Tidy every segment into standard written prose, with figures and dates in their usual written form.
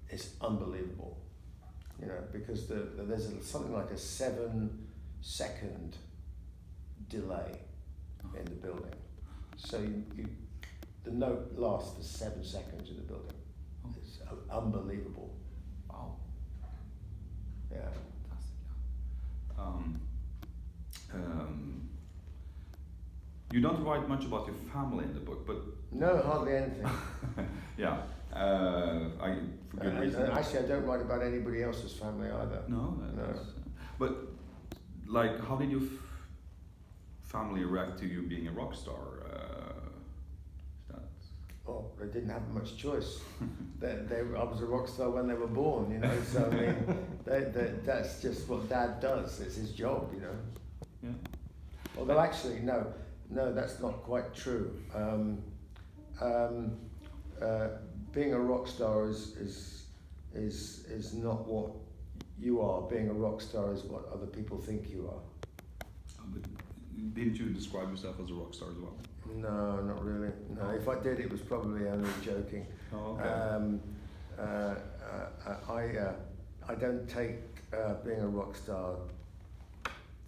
is unbelievable. You know, because there's something like a 7-second delay in the building. So the note lasts for 7 seconds in the building. It's unbelievable. Wow. Yeah. Fantastic. You don't write much about your family in the book, but No, hardly anything. yeah. For good reason. Actually, I don't write about anybody else's family either. No. But like, how did your family react to you being a rock star? Oh, they didn't have much choice. I was a rock star when they were born, you know. So I mean, that's just what Dad does. It's his job, you know. Yeah. Although actually, no, that's not quite true. Being a rock star is not what you are. Being a rock star is what other people think you are. But didn't you describe yourself as a rock star as well? No, not really. No, if I did, it was probably only joking. Oh, okay. I don't take being a rock star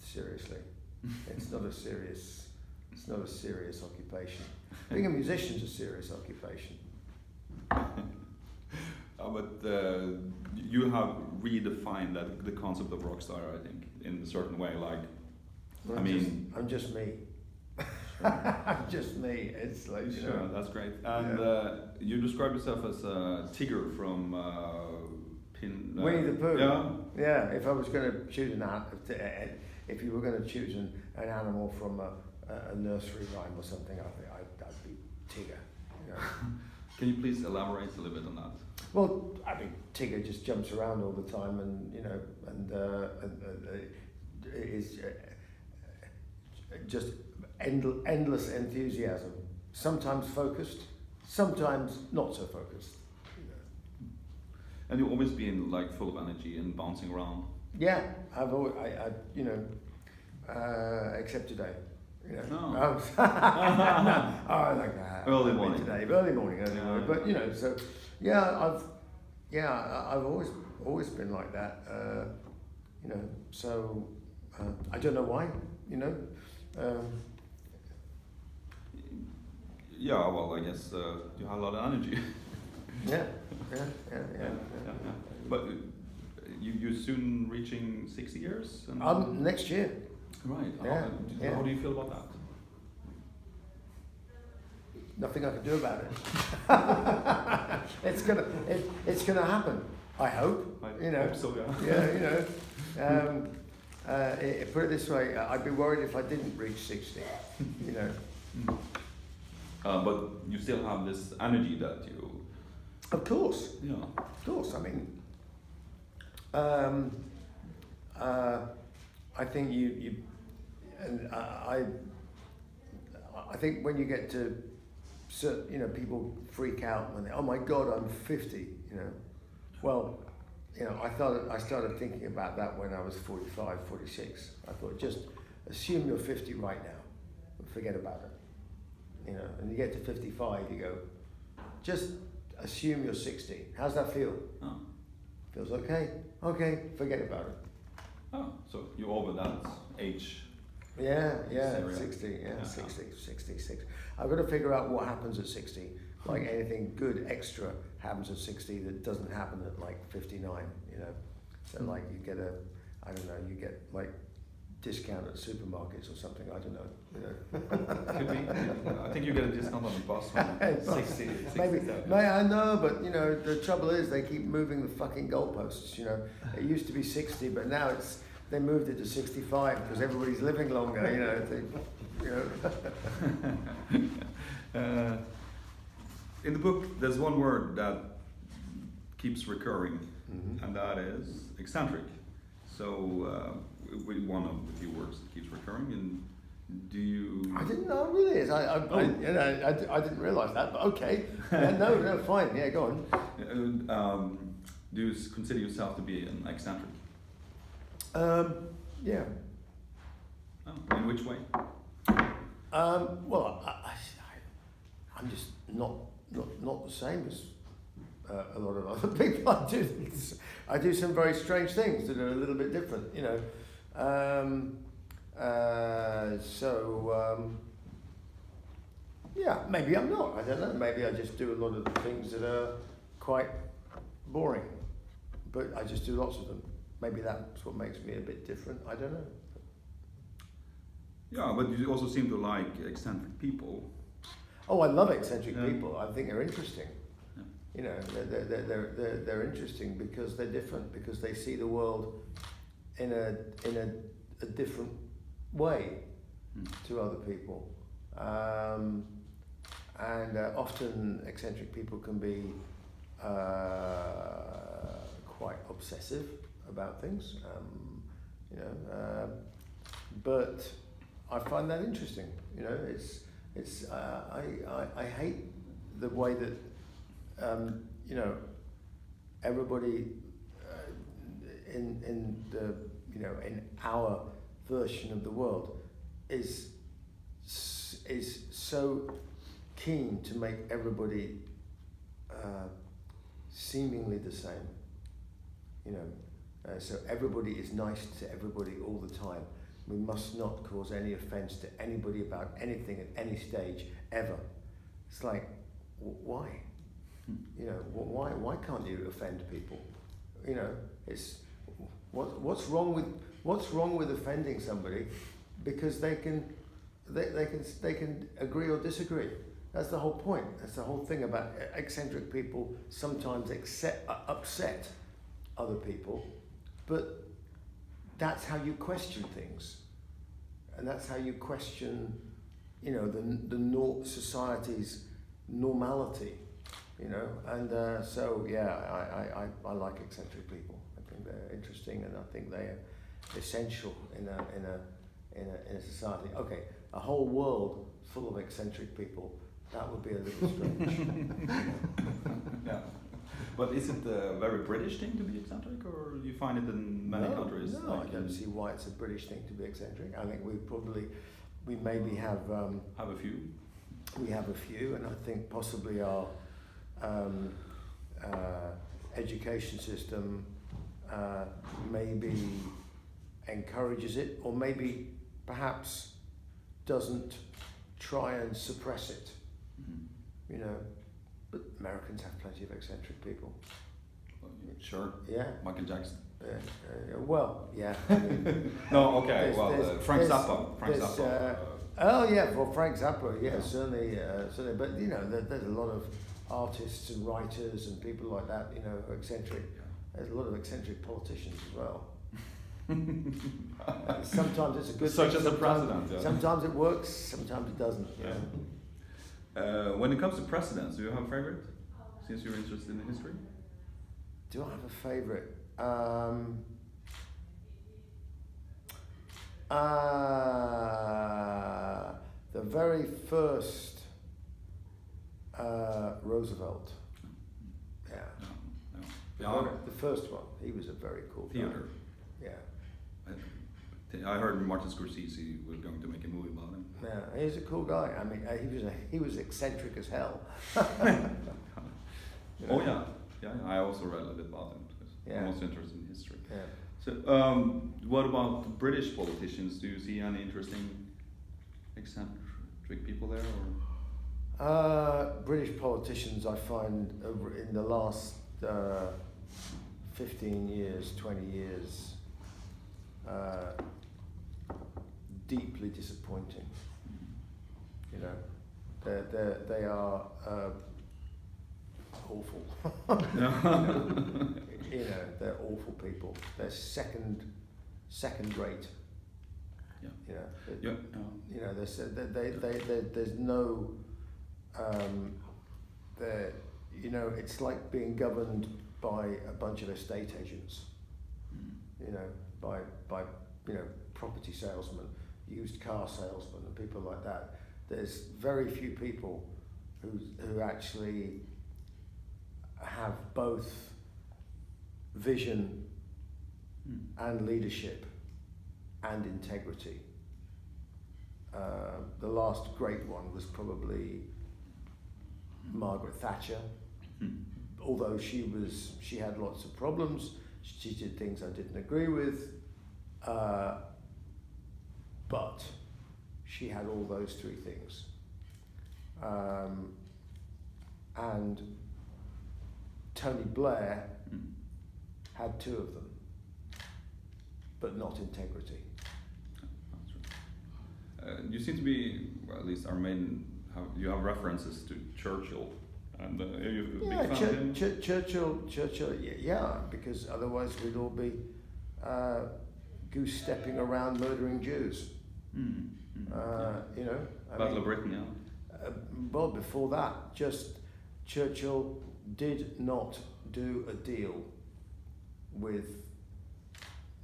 seriously. It's not a serious occupation. Being a musician is a serious occupation. But you have redefined the concept of rock star, I think, in a certain way. Like, I'm just me. I'm just me. It's like, you know. That's great. And you describe yourself as Tigger from Winnie the Pooh. Yeah. Yeah. If I was going to choose if you were going to choose an animal from a nursery rhyme or something, I'd be Tigger. You know? Can you please elaborate a little bit on that? Well, I mean, Tigger just jumps around all the time, and you know, and is just endless enthusiasm. Sometimes focused, sometimes not so focused. You know. And you've always been like full of energy and bouncing around. Yeah, I've always, you know, except today. You know. No. I like that. Early morning. Early morning. But you know, so I've always been like that. You know, so I don't know why. You know. Yeah, well, I guess you have a lot of energy. Yeah. But you're soon reaching 60 years? And next year. Right. Yeah. How do you feel about that? Nothing I can do about it. It's gonna happen. I hope. I hope so, yeah. Yeah, you know. Put it this way, I'd be worried if I didn't reach 60. You know. But you still have this energy that you. Of course. Yeah. Of course. I mean, I think you and I think when you get to certain, you know, people freak out when they, oh my God, I'm 50, you know. Well, you know, I started thinking about that when I was 45, 46. I thought, just assume you're 50 right now and forget about it. You know, and you get to 55, you go, just assume you're 60. How's that feel? Oh. Feels okay? Okay, forget about it. Oh, so you're over that age. Yeah, Scenario. 60, 66. I've got to figure out what happens at 60. Like anything good extra happens at 60 that doesn't happen at like 59, you know. So like you get you get like discount at supermarkets or something, I don't know, you know. Could be. I think you get a discount on the bus from 60. Maybe, I know, but you know, the trouble is they keep moving the fucking goalposts, you know. It used to be 60, but now they moved it to 65 because everybody's living longer, you know. In the book, there's one word that keeps recurring, and that is eccentric. So, one of the few words that keeps recurring, and do you? I didn't know it really is. I didn't realise that, but okay. No, fine. Yeah, go on. Do you consider yourself to be an eccentric? Yeah. Oh, in which way? Well, I'm just not the same a lot of other people. I do some very strange things that are a little bit different, you know. Yeah, maybe I'm not. I don't know. Maybe I just do a lot of things that are quite boring, but I just do lots of them. Maybe that's what makes me a bit different. I don't know. Yeah, but you also seem to like eccentric people. Oh, I love eccentric people. I think they're interesting. Yeah. You know, they're interesting because they're different, because they see the world in a different way to other people. And often eccentric people can be quite obsessive about things, you know. But I find that interesting. You know, I hate the way that you know, everybody in the, you know, in our version of the world is so keen to make everybody seemingly the same. You know, so everybody is nice to everybody all the time. We must not cause any offence to anybody about anything at any stage ever. It's like, why? You know, why can't you offend people? You know, it's what's wrong with offending somebody because they can agree or disagree. That's the whole point. That's the whole thing about eccentric people. Sometimes upset other people, but that's how you question things, and that's how you question, you know, the society's normality, you know. And so yeah, I like eccentric people. I think they're interesting, and I think they're essential in a society. Okay, a whole world full of eccentric people, that would be a little strange. Yeah. But is it a very British thing to be eccentric, or do you find it in many countries? No, like I don't see why it's a British thing to be eccentric. I think we maybe have a few. We have a few, and I think possibly our education system maybe encourages it, or maybe perhaps doesn't try and suppress it. Mm-hmm. You know. But Americans have plenty of eccentric people. Sure. Yeah. Michael Jackson. Well, yeah. No, okay. Frank Zappa. Oh yeah, well, Frank Zappa. Yeah, certainly. But you know, there's a lot of artists and writers and people like that. You know, eccentric. There's a lot of eccentric politicians as well. Sometimes it's a good. Such thing, as the president. Yeah. Sometimes it works. Sometimes it doesn't. Yeah. When it comes to presidents, do you have a favorite? Since you're interested in history. Do I have a favorite? The very first Roosevelt. Yeah. Yeah. The first one. He was a very cool Theater. Guy. Yeah. I heard Martin Scorsese was going to make a movie about him. Yeah, he's a cool guy. I mean, he was eccentric as hell. You know? Oh yeah. I also read a little bit about him because I'm also interested in history. Yeah. So, what about British politicians? Do you see any interesting eccentric people there? Or? British politicians, I find in the last 15 years, 20 years, deeply disappointing. You know, they are awful. You know, they're awful people. They're second rate. Yeah. You know. Yeah. You know, there's no. You know, it's like being governed by a bunch of estate agents. You know, by you know, property salesmen, used car salesmen, and people like that. There's very few people who actually have both vision and leadership and integrity. The last great one was probably Margaret Thatcher. although she had lots of problems, she did things I didn't agree with, but she had all those three things. And Tony Blair had two of them, but not integrity. You seem to be, well, at least our main, you have references to Churchill, and are you a big fan of him? Churchill, yeah, because otherwise we'd all be goose-stepping around murdering Jews. You know, Battle of Britain, yeah. Well, before that, just Churchill did not do a deal with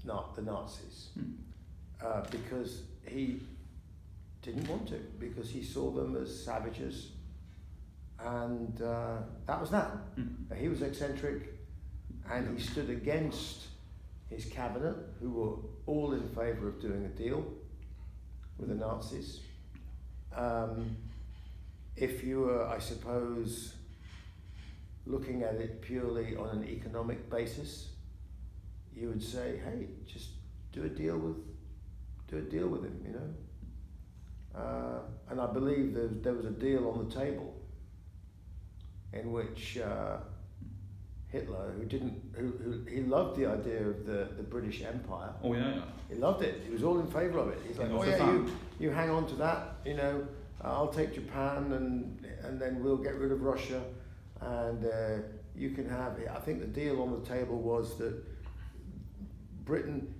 the Nazis because he didn't want to, because he saw them as savages, and that was that. He was eccentric, and he stood against his cabinet, who were all in favour of doing a deal with the Nazis. If you were, I suppose, looking at it purely on an economic basis, you would say, hey, just do a deal with him, you know. And I believe there was a deal on the table in which Hitler, he loved the idea of the British Empire. Oh yeah. He loved it. He was all in favour of it. He's like, oh yeah, you hang on to that, you know. I'll take Japan, and then we'll get rid of Russia, and you can have it. I think the deal on the table was that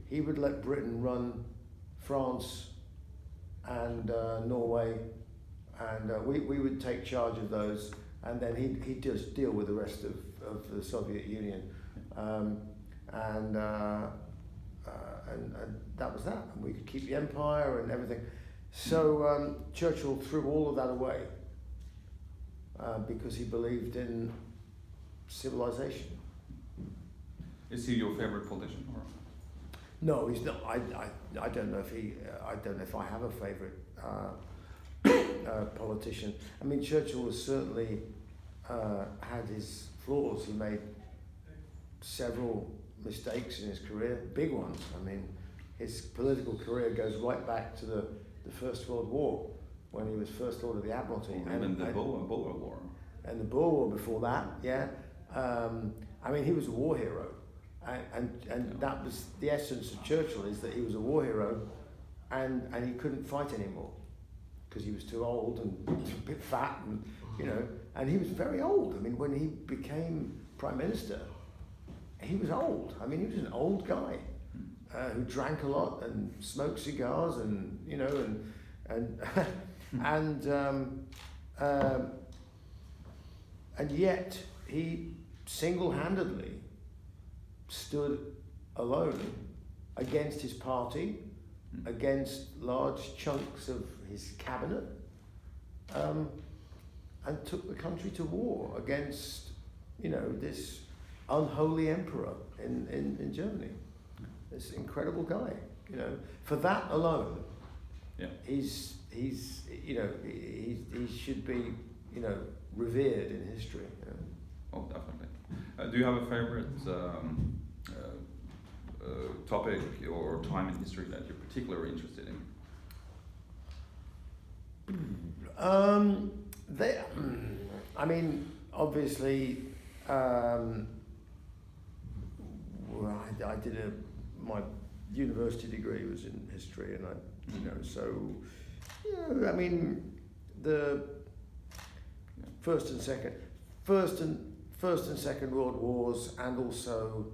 he would let Britain run France and Norway, and we would take charge of those, and then he'd just deal with the rest of the Soviet Union, and that was that. And we could keep the empire and everything. So Churchill threw all of that away because he believed in civilization. Is he your favorite politician, or? No, he's not. I don't know if I don't know if I have a favorite politician. I mean, Churchill was certainly had his flaws. He made several mistakes in his career, big ones. I mean, his political career goes right back to the First World War, when he was First Lord of the Admiralty. And the Boer War. And the Boer War before that, yeah. I mean, he was a war hero. And that was the essence of Churchill, is that he was a war hero, and he couldn't fight anymore because he was too old and a bit fat, and you know, and he was very old. I mean, when he became Prime Minister, he was old. I mean, he was an old guy who drank a lot and smoked cigars, and you know, and yet he single-handedly stood alone against his party, against large chunks of his cabinet, and took the country to war against, you know, this unholy emperor in Germany. This incredible guy, you know. For that alone, he's you know, he should be, you know, revered in history. You know? Oh, definitely. Do you have a favorite topic or time in history that you're particularly interested in? I mean, obviously, well, I did my university degree was in history, and you know, so, you know, I mean, the First and Second World Wars, and also,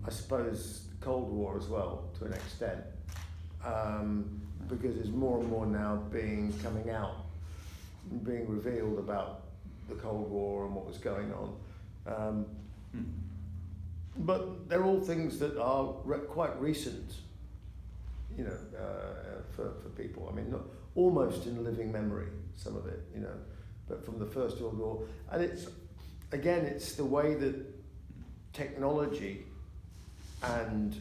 I suppose, the Cold War as well, to an extent, because there's more and more now coming out, being revealed about the Cold War and what was going on. But they're all things that are quite recent, you know, for people. I mean, not almost in living memory, some of it, you know, but from the First World War. And it's the way that technology and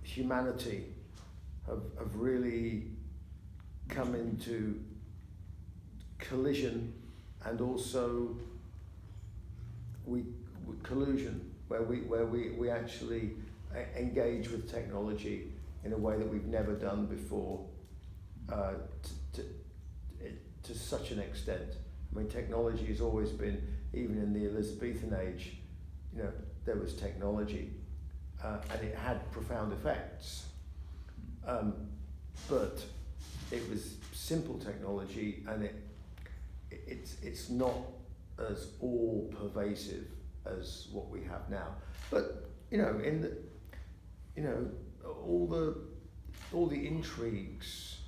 humanity have really come into collision, and also collusion, where we actually engage with technology in a way that we've never done before, to such an extent. I mean, technology has always been, even in the Elizabethan age, you know, there was technology, and it had profound effects. But it was simple technology, and it's not as all pervasive as what we have now. But you know, all the intrigues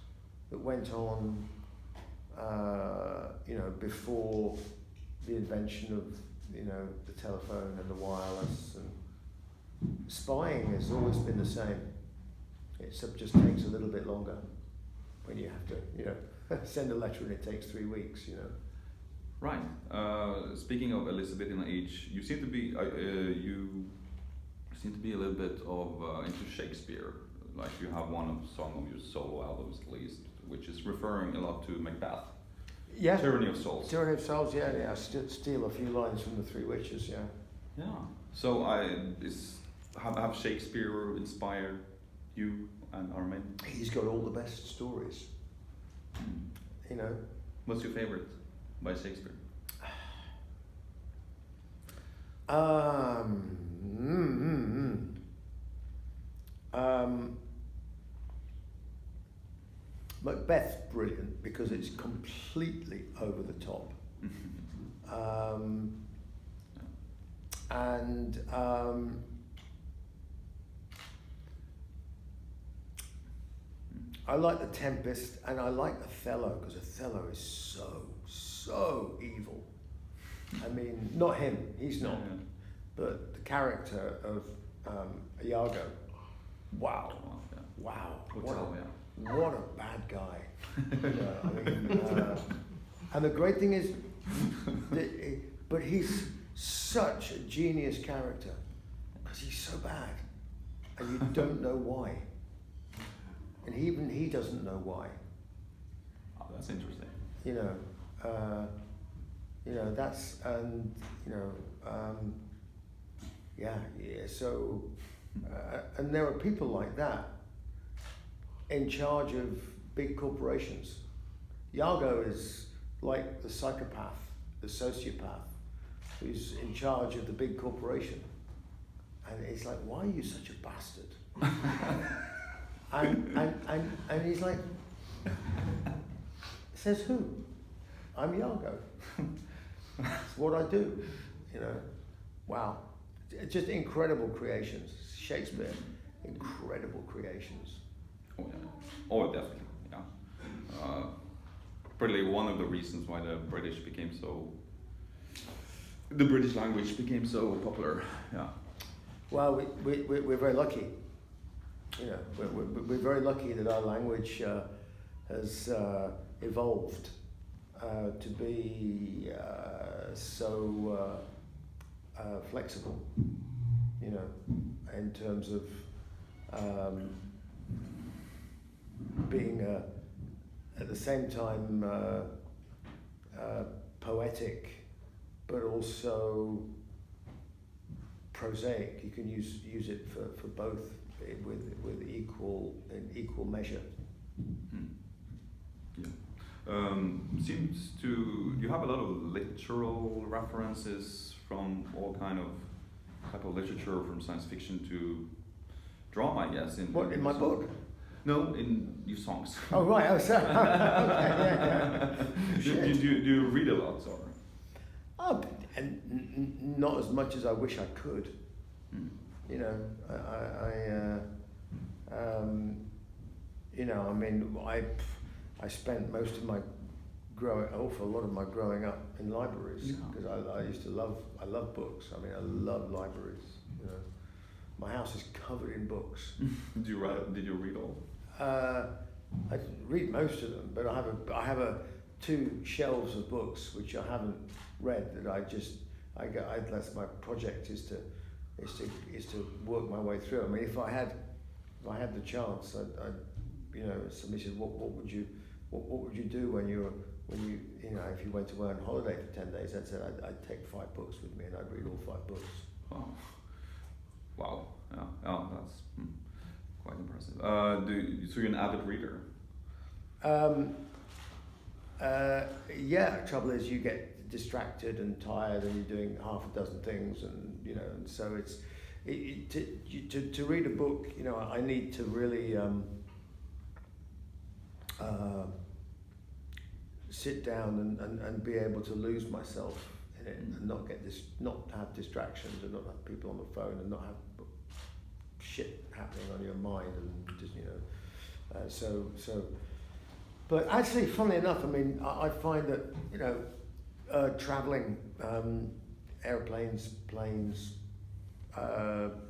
that went on, you know, before the invention of, you know, the telephone and the wireless, and spying has always been the same. It just takes a little bit longer when you have to, you know, send a letter and it takes 3 weeks, you know. Right. Speaking of Elizabethan age, you seem to be a little bit of into Shakespeare. Like you have one song of your solo albums, at least, which is referring a lot to Macbeth. Yeah. Tyranny of Souls. Tyranny of Souls. Yeah, yeah. I steal a few lines from the Three Witches. Yeah. Yeah. So have Shakespeare inspired you and Armin? He's got all the best stories. You know. What's your favorite by Shakespeare? Macbeth's brilliant because it's completely over the top. I like The Tempest, and I like Othello because Othello is so evil. I mean, not him, he's not, but the character of Iago. Wow, what a bad guy. You know, I mean, and the great thing is, but he's such a genius character because he's so bad, and you don't know why. And even he doesn't know why. Oh, that's interesting. You know, that's, and you know, So, and there are people like that in charge of big corporations. Iago is like the psychopath, the sociopath, who's in charge of the big corporation, and it's like, why are you such a bastard? And he's like, says who? I'm Iago. It's what I do, you know. Wow, just incredible creations. Shakespeare, incredible creations. Oh yeah, oh definitely, yeah. Probably one of the reasons why the British language became so popular. Yeah. Well, we're very lucky. You know, we're very lucky that our language has evolved to be so flexible. You know, in terms of being at the same time poetic, but also prosaic. You can use it for both with equal measure. Yeah. Seems to you have a lot of literal references from all kind of type of literature, from science fiction to drama, I guess. In my book? No, in your songs. Oh right, oh sorry. Okay, do you read a lot, or? Oh, and not as much as I wish I could. You know, you know, I mean, I spent most of my awful lot of my growing up in libraries because I used to I love books. I mean, I love libraries. You know, my house is covered in books. Did you read all? I read most of them, but I have 2 shelves of books which I haven't read that that's my project is to work my way through. I mean, if I had the chance, you know, somebody said, what would you do when you were when you know, if you went away on holiday for 10 days, I'd say I'd take 5 books with me and I'd read all 5 books. Oh. Wow. Yeah, that's quite impressive. So you're an avid reader? Yeah, trouble is you get distracted and tired and you're doing half a dozen things, and you know, and so it's to read a book, you know, I need to really sit down and be able to lose myself in it and not have distractions and not have people on the phone and not have shit happening on your mind and just, you know, so. But actually, funnily enough, I mean, I find that, you know, traveling, airplanes, planes,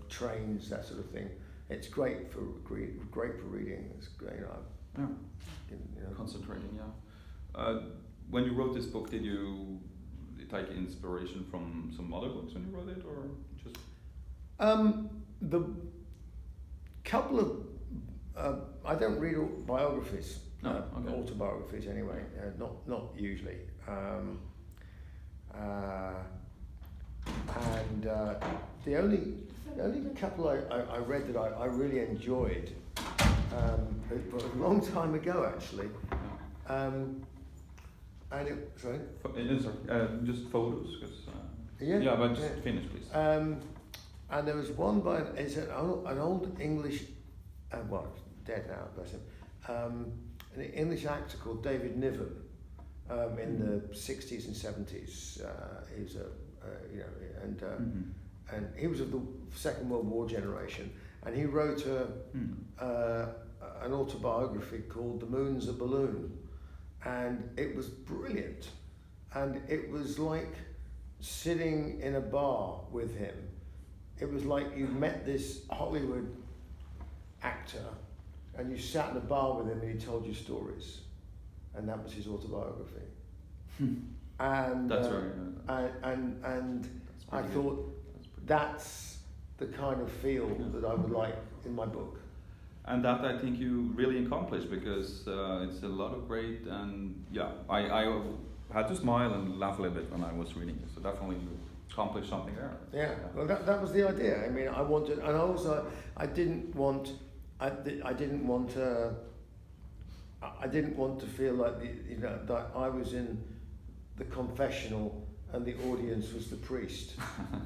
trains, that sort of thing, it's great for reading. It's great, you know. Yeah. Concentrating, yeah. When you wrote this book, did you take inspiration from some other books when you wrote it, or just? The couple of I don't read biographies. No, okay. Autobiographies anyway, not usually. And the only couple I read that I really enjoyed, but a long time ago actually, and it, sorry? Just photos, because. Yeah, but just finish, please. And there was one by an old English, well, dead now, bless him. An English actor called David Niven, in the 60s and 70s. He was you know, and he was of the Second World War generation, and he wrote an autobiography called The Moon's a Balloon, and it was brilliant, and it was like sitting in a bar with him. It was like you met this Hollywood actor and you sat in a bar with him and he told you stories, and that was his autobiography. And that's right. And I thought that's the kind of feel that I would like in my book. And that I think you really accomplished, because it's a lot of great, and yeah, I had to smile and laugh a little bit when I was reading it. So definitely you accomplished something there. Yeah, well that was the idea. I mean, I wanted, and also I didn't want to feel like that I was in the confessional and the audience was the priest.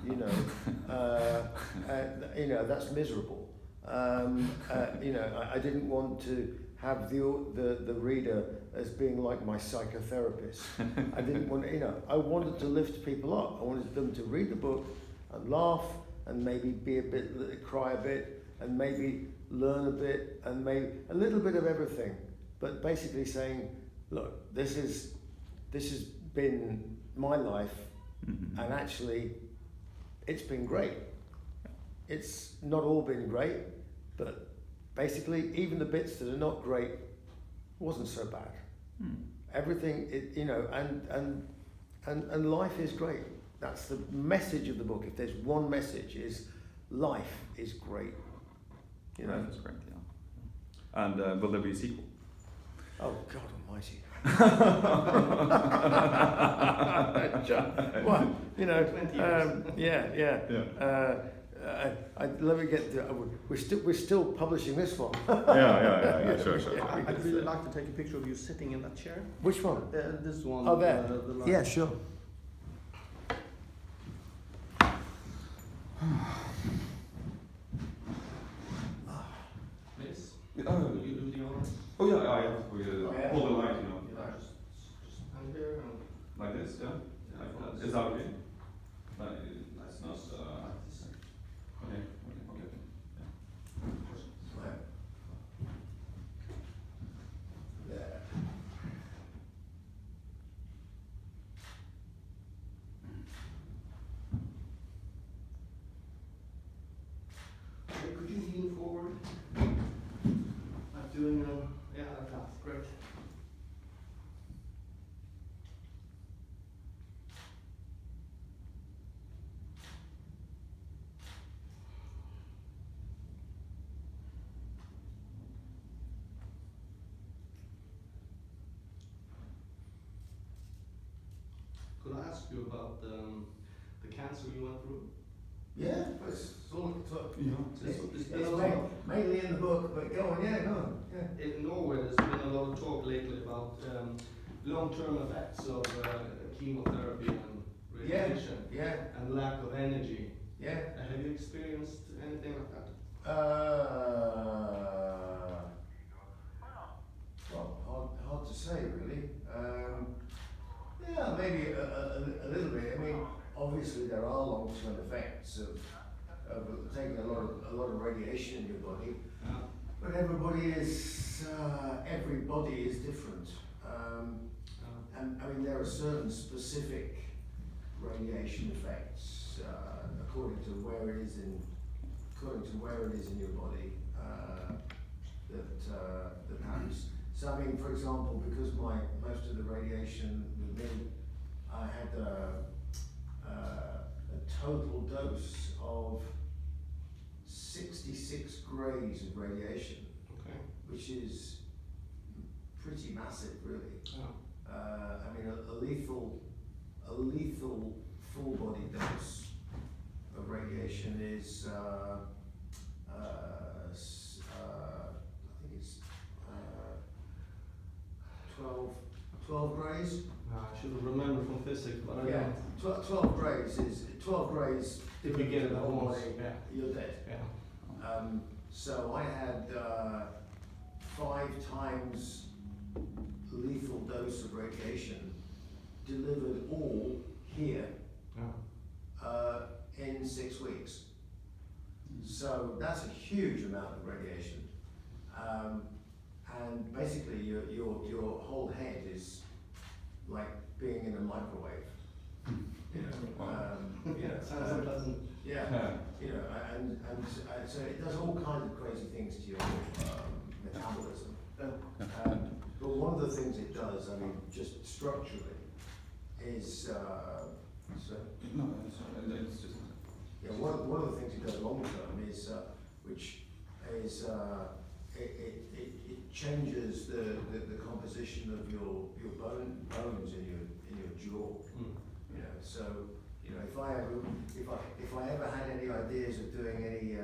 You know, that's miserable. You know, I didn't want to have the reader as being like my psychotherapist. I didn't want, you know, I wanted to lift people up. I wanted them to read the book and laugh and maybe cry a bit and maybe learn a bit and maybe a little bit of everything. But basically saying, look, this has been my life, and actually it's been great. It's not all been great, but basically even the bits that are not great wasn't so bad. Everything, you know, and life is great. That's the message of the book. If there's one message, is life is great. You know, life is great, yeah. And will there be a sequel? Oh God Almighty! Well, you know, 20 years. yeah. Let me get. We're still publishing this one. Yeah. Sure. I'd really like to take a picture of you sitting in that chair. Which one? This one. Oh, there. Yeah, sure. This. Oh, You do the honors. Oh yeah. We hold the line, you know. Yeah, just stand here and. Like this, yeah. Like that. Is that okay? That's not. Okay. There. Could you lean forward? I'm doing yeah, like that. Great. ask you about the cancer you went through. Yeah, it's all It's been a lot mainly in the book, but go on, go on. Yeah. in Norway. There's been a lot of talk lately about long-term effects of chemotherapy and radiation and lack of energy. Yeah. Have you experienced anything like that? Well, hard to say really. Yeah, maybe a little bit. I mean, obviously there are long-term effects of taking a lot of radiation in your body, but everybody is different. And I mean, there are certain specific radiation effects according to where it is in your body that happens. So I mean, for example, because most of the radiation with me, I had a total dose of 66 grays of radiation, which is pretty massive, really. I mean, a lethal full body dose of radiation is I think it's 12 grays. I should have remembered from physics, but I don't. 12 grays is 12 grays. If you get it at once, you're dead. So I had 5 times lethal dose of radiation delivered all here in 6 weeks. So that's a huge amount of radiation, and basically your whole head is like being in a microwave. Sounds unpleasant. And so it does all kinds of crazy things to your metabolism. But one of the things it does, I mean, just structurally, is one of the things it does long term is it changes the composition of your bones in your jaw. So if I ever had any ideas of doing any